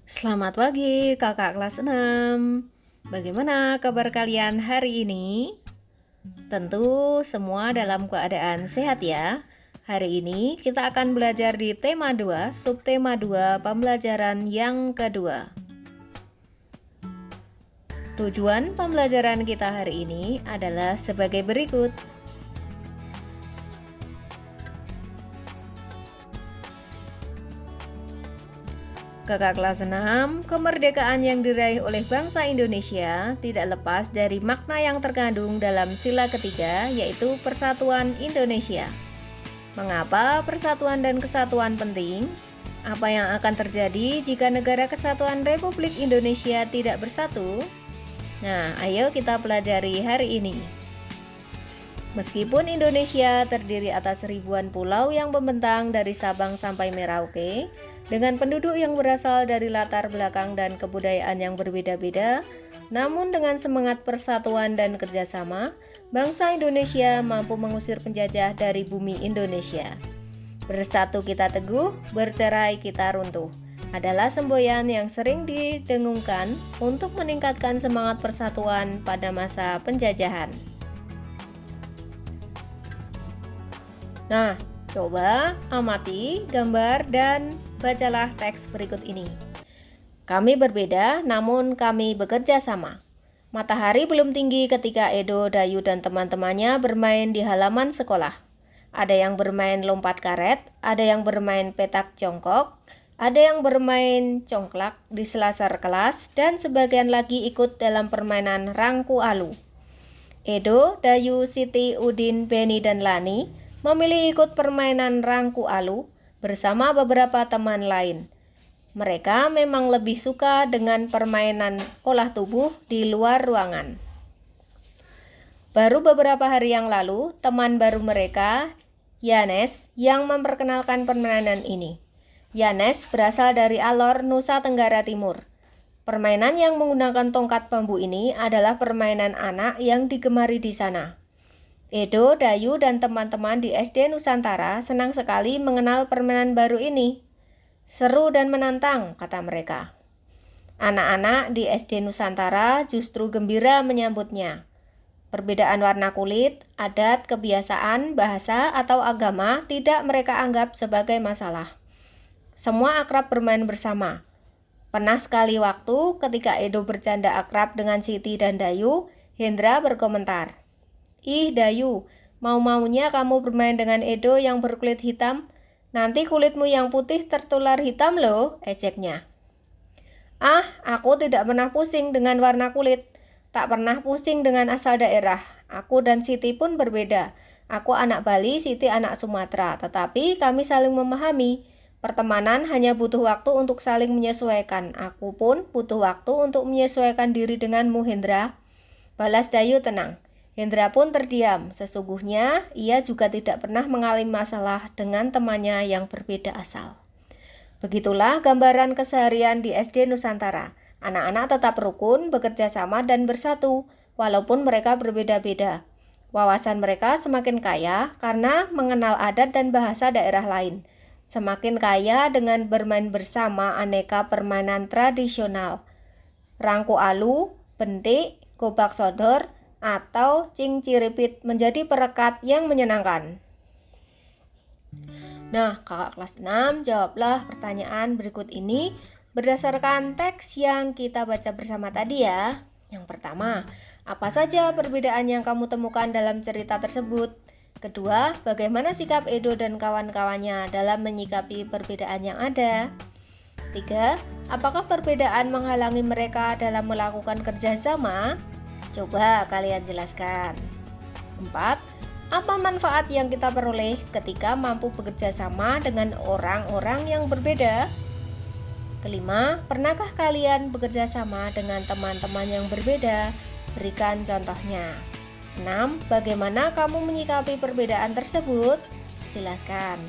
Selamat pagi kakak kelas 6. Bagaimana kabar kalian hari ini? Tentu semua dalam keadaan sehat ya. Hari ini kita akan belajar di tema 2, subtema 2 pembelajaran yang kedua. Tujuan pembelajaran kita hari ini adalah sebagai berikut. Kakak kelas 6, kemerdekaan yang diraih oleh bangsa Indonesia tidak lepas dari makna yang terkandung dalam sila ketiga, yaitu Persatuan Indonesia. Mengapa persatuan dan kesatuan penting? Apa yang akan terjadi jika negara kesatuan Republik Indonesia tidak bersatu? Nah, ayo kita pelajari hari ini. Meskipun Indonesia terdiri atas ribuan pulau yang membentang dari Sabang sampai Merauke, dengan penduduk yang berasal dari latar belakang dan kebudayaan yang berbeda-beda, namun dengan semangat persatuan dan kerjasama, bangsa Indonesia mampu mengusir penjajah dari bumi Indonesia. Bersatu kita teguh, bercerai kita runtuh, adalah semboyan yang sering didengungkan untuk meningkatkan semangat persatuan pada masa penjajahan. Nah, coba amati gambar dan bacalah teks berikut ini. Kami berbeda, namun kami bekerja sama. Matahari belum tinggi ketika Edo, Dayu, dan teman-temannya bermain di halaman sekolah. Ada yang bermain lompat karet, ada yang bermain petak jongkok, ada yang bermain congklak di selasar kelas, dan sebagian lagi ikut dalam permainan rangku alu. Edo, Dayu, Siti, Udin, Beni, dan Lani memilih ikut permainan rangku alu bersama beberapa teman lain. Mereka memang lebih suka dengan permainan olah tubuh di luar ruangan. Baru beberapa hari yang lalu, teman baru mereka, Yanes, yang memperkenalkan permainan ini. Yanes berasal dari Alor, Nusa Tenggara Timur. Permainan yang menggunakan tongkat bambu ini adalah permainan anak yang digemari di sana. Edo, Dayu, dan teman-teman di SD Nusantara senang sekali mengenal permainan baru ini. Seru dan menantang, kata mereka. Anak-anak di SD Nusantara justru gembira menyambutnya. Perbedaan warna kulit, adat, kebiasaan, bahasa, atau agama tidak mereka anggap sebagai masalah. Semua akrab bermain bersama. Pernah sekali waktu ketika Edo bercanda akrab dengan Siti dan Dayu, Hendra berkomentar, "Ih Dayu, mau-maunya kamu bermain dengan Edo yang berkulit hitam? Nanti kulitmu yang putih tertular hitam loh," ejeknya. "Ah, aku tidak pernah pusing dengan warna kulit. Tak pernah pusing dengan asal daerah. Aku dan Siti pun berbeda. Aku anak Bali, Siti anak Sumatera. Tetapi kami saling memahami. Pertemanan hanya butuh waktu untuk saling menyesuaikan. Aku pun butuh waktu untuk menyesuaikan diri denganmu, Hendra," balas Dayu tenang. Hendra pun terdiam. Sesungguhnya, ia juga tidak pernah mengalami masalah dengan temannya yang berbeda asal. Begitulah gambaran keseharian di SD Nusantara. Anak-anak tetap rukun, bekerja sama, dan bersatu, walaupun mereka berbeda-beda. Wawasan mereka semakin kaya karena mengenal adat dan bahasa daerah lain. Semakin kaya dengan bermain bersama aneka permainan tradisional. Rangku alu, bentik, gobak sodor, atau cingciripit menjadi perekat yang menyenangkan. Nah, kakak kelas 6 jawablah pertanyaan berikut ini berdasarkan teks yang kita baca bersama tadi ya. Yang pertama, apa saja perbedaan yang kamu temukan dalam cerita tersebut? Kedua, bagaimana sikap Edo dan kawan-kawannya dalam menyikapi perbedaan yang ada? Tiga, apakah perbedaan menghalangi mereka dalam melakukan kerjasama? Coba kalian jelaskan. 4. Apa manfaat yang kita peroleh ketika mampu bekerja sama dengan orang-orang yang berbeda? Kelima, pernahkah kalian bekerja sama dengan teman-teman yang berbeda? Berikan contohnya. 6. Bagaimana kamu menyikapi perbedaan tersebut? Jelaskan.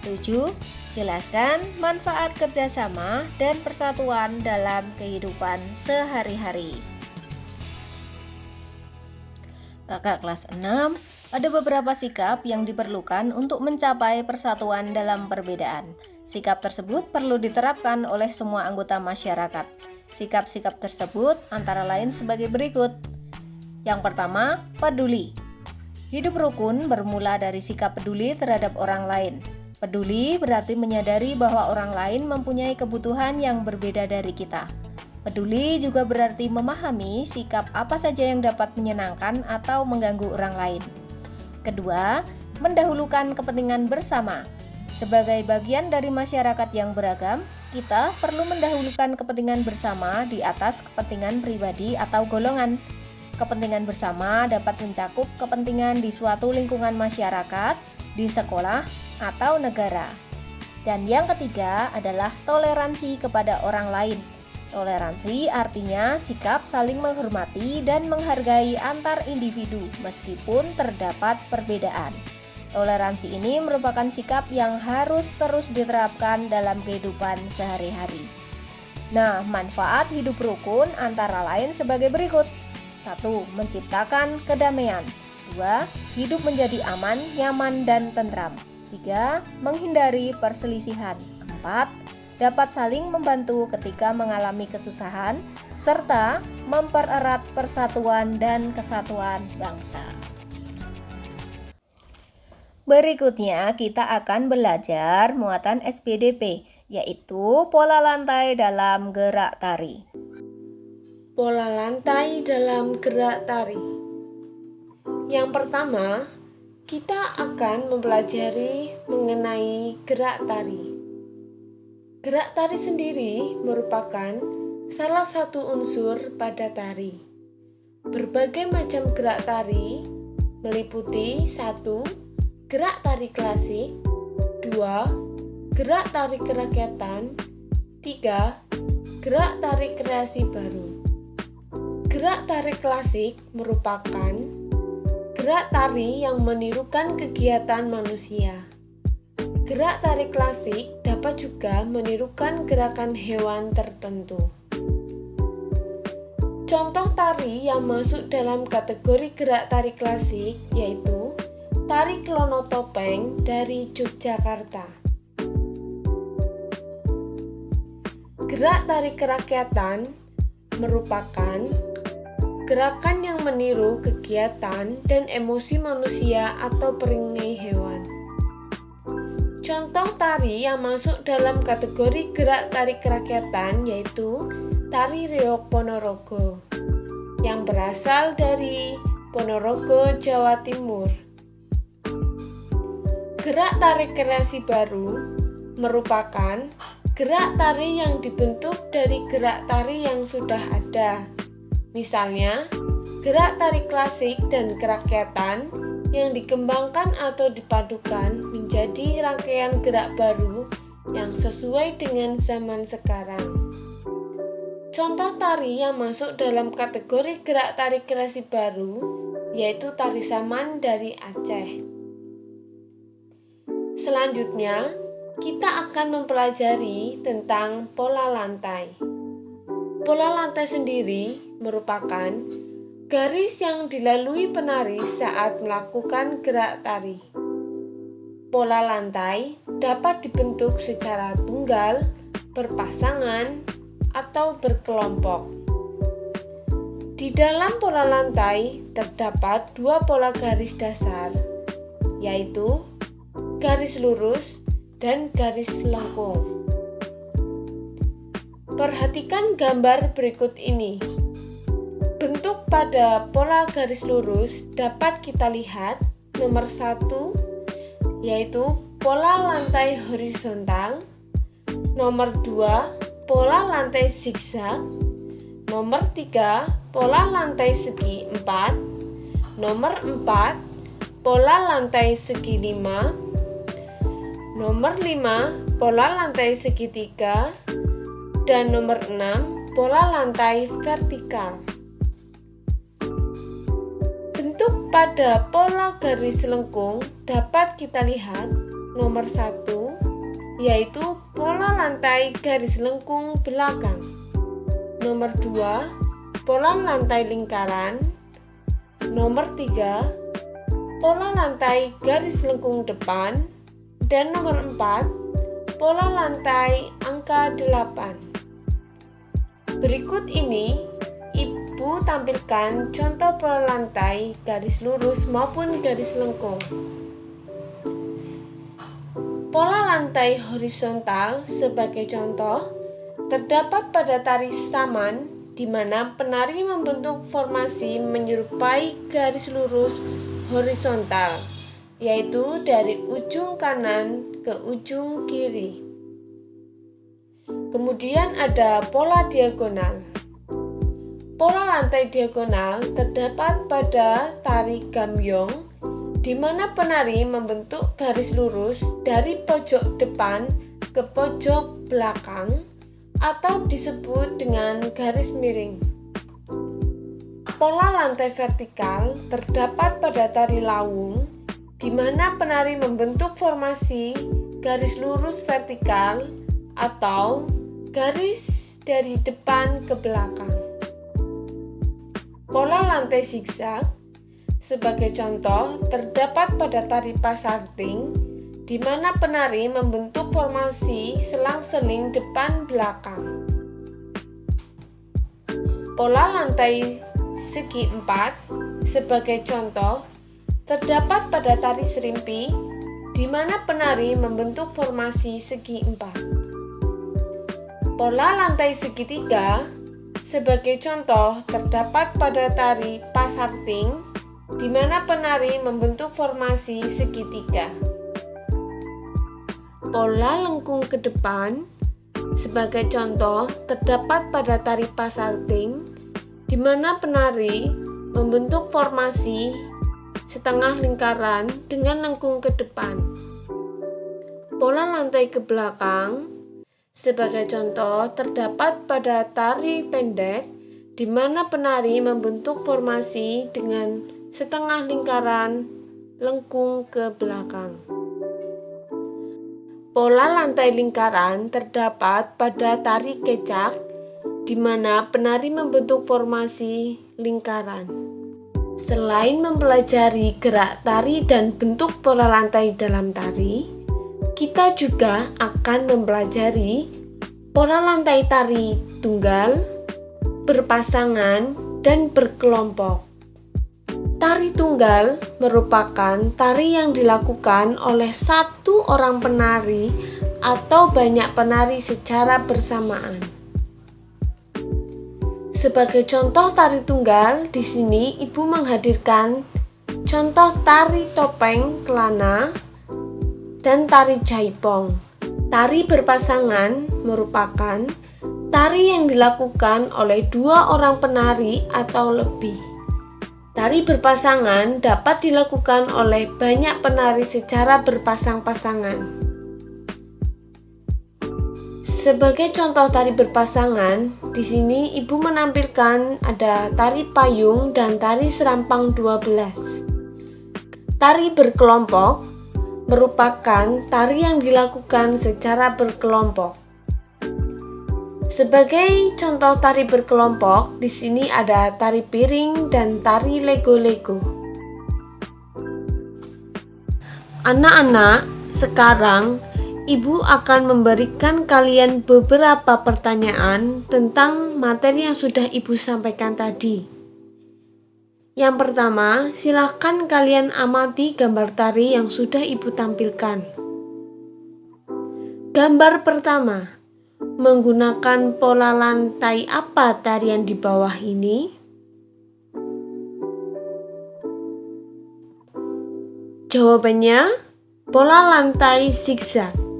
7. Jelaskan manfaat kerjasama dan persatuan dalam kehidupan sehari-hari. Kakak kelas 6, ada beberapa sikap yang diperlukan untuk mencapai persatuan dalam perbedaan. Sikap tersebut perlu diterapkan oleh semua anggota masyarakat. Sikap-sikap tersebut antara lain sebagai berikut. Yang pertama, peduli. Hidup rukun bermula dari sikap peduli terhadap orang lain. Peduli berarti menyadari bahwa orang lain mempunyai kebutuhan yang berbeda dari kita. Peduli juga berarti memahami sikap apa saja yang dapat menyenangkan atau mengganggu orang lain. Kedua, mendahulukan kepentingan bersama. Sebagai bagian dari masyarakat yang beragam, kita perlu mendahulukan kepentingan bersama di atas kepentingan pribadi atau golongan. Kepentingan bersama dapat mencakup kepentingan di suatu lingkungan masyarakat, di sekolah, atau negara. Dan yang ketiga adalah toleransi kepada orang lain. Toleransi artinya sikap saling menghormati dan menghargai antar individu meskipun terdapat perbedaan. Toleransi ini merupakan sikap yang harus terus diterapkan dalam kehidupan sehari-hari. Nah, manfaat hidup rukun antara lain sebagai berikut. 1. Menciptakan kedamaian. 2. Hidup menjadi aman, nyaman, dan tentram. 3. Menghindari perselisihan. 4. Dapat saling membantu ketika mengalami kesusahan, serta mempererat persatuan dan kesatuan bangsa. Berikutnya kita akan belajar muatan SPDP, yaitu pola lantai dalam gerak tari. Pola lantai dalam gerak tari. Yang pertama, kita akan mempelajari mengenai gerak tari. Gerak tari sendiri merupakan salah satu unsur pada tari. Berbagai macam gerak tari meliputi 1. Gerak tari klasik, 2. Gerak tari kerakyatan, 3. Gerak tari kreasi baru. Gerak tari klasik merupakan gerak tari yang menirukan kegiatan manusia. Gerak tari klasik dapat juga menirukan gerakan hewan tertentu. Contoh tari yang masuk dalam kategori gerak tari klasik yaitu tari Klono Topeng dari Yogyakarta. Gerak tari kerakyatan merupakan gerakan yang meniru kegiatan dan emosi manusia atau perangai hewan. Contoh tari yang masuk dalam kategori gerak tari kerakyatan yaitu tari Reog Ponorogo yang berasal dari Ponorogo, Jawa Timur. Gerak tari kreasi baru merupakan gerak tari yang dibentuk dari gerak tari yang sudah ada. Misalnya, gerak tari klasik dan kerakyatan yang dikembangkan atau dipadukan menjadi rangkaian gerak baru yang sesuai dengan zaman sekarang. Contoh tari yang masuk dalam kategori gerak tari kreasi baru yaitu tari saman dari Aceh. Selanjutnya, kita akan mempelajari tentang pola lantai. Pola lantai sendiri merupakan garis yang dilalui penari saat melakukan gerak tari. Pola lantai dapat dibentuk secara tunggal, berpasangan, atau berkelompok. Di dalam pola lantai terdapat dua pola garis dasar, yaitu garis lurus dan garis lengkung. Perhatikan gambar berikut ini. Bentuk pada pola garis lurus dapat kita lihat nomor 1 yaitu pola lantai horizontal, nomor 2 pola lantai zigzag, nomor 3 pola lantai segi 4, nomor 4 pola lantai segi 5, nomor 5 pola lantai segitiga, dan nomor 6 pola lantai vertikal. Bentuk pada pola garis lengkung dapat kita lihat nomor 1 yaitu pola lantai garis lengkung belakang, nomor 2 pola lantai lingkaran, nomor 3 pola lantai garis lengkung depan, dan nomor 4 pola lantai angka 8. Berikut ini Ibu tampilkan contoh pola lantai garis lurus maupun garis lengkung. Pola lantai horizontal sebagai contoh terdapat pada tari saman di mana penari membentuk formasi menyerupai garis lurus horizontal, yaitu dari ujung kanan ke ujung kiri. Kemudian ada pola diagonal. Pola lantai diagonal terdapat pada tari gambyong di mana penari membentuk garis lurus dari pojok depan ke pojok belakang atau disebut dengan garis miring. Pola lantai vertikal terdapat pada tari lawung di mana penari membentuk formasi garis lurus vertikal atau garis dari depan ke belakang. Pola lantai zigzag sebagai contoh terdapat pada tari pasarting di mana penari membentuk formasi selang-seling depan belakang. Pola lantai segi 4 sebagai contoh terdapat pada tari serimpi di mana penari membentuk formasi segi 4. Pola lantai segi 3 sebagai contoh terdapat pada tari pasarting di mana penari membentuk formasi segitiga. Pola lengkung ke depan sebagai contoh terdapat pada tari pasarting di mana penari membentuk formasi setengah lingkaran dengan lengkung ke depan. Pola lantai ke belakang sebagai contoh terdapat pada tari pendek di mana penari membentuk formasi dengan setengah lingkaran lengkung ke belakang. Pola lantai lingkaran terdapat pada tari kecak di mana penari membentuk formasi lingkaran. Selain mempelajari gerak tari dan bentuk pola lantai dalam tari, kita juga akan mempelajari pola lantai tari tunggal, berpasangan, dan berkelompok. Tari tunggal merupakan tari yang dilakukan oleh satu orang penari atau banyak penari secara bersamaan. Sebagai contoh tari tunggal, di sini Ibu menghadirkan contoh tari topeng kelana dan tari jaipong. Tari berpasangan merupakan tari yang dilakukan oleh dua orang penari atau lebih. Tari berpasangan dapat dilakukan oleh banyak penari secara berpasang-pasangan. Sebagai contoh tari berpasangan, di sini Ibu menampilkan ada tari payung dan tari serampang 12. Tari berkelompok merupakan tari yang dilakukan secara berkelompok. Sebagai contoh tari berkelompok, di sini ada tari piring dan tari lego-lego. Anak-anak, sekarang Ibu akan memberikan kalian beberapa pertanyaan tentang materi yang sudah Ibu sampaikan tadi. Yang pertama, silakan kalian amati gambar tari yang sudah Ibu tampilkan. Gambar pertama, menggunakan pola lantai apa tarian di bawah ini? Jawabannya, pola lantai zigzag.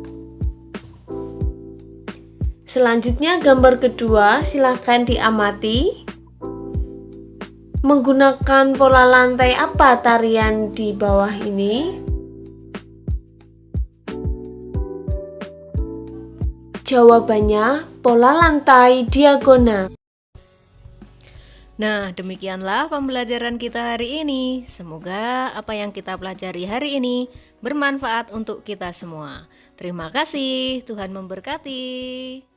Selanjutnya gambar kedua, silakan diamati. Menggunakan pola lantai apa tarian di bawah ini? Jawabannya, pola lantai diagonal. Nah, demikianlah pembelajaran kita hari ini. Semoga apa yang kita pelajari hari ini bermanfaat untuk kita semua. Terima kasih, Tuhan memberkati.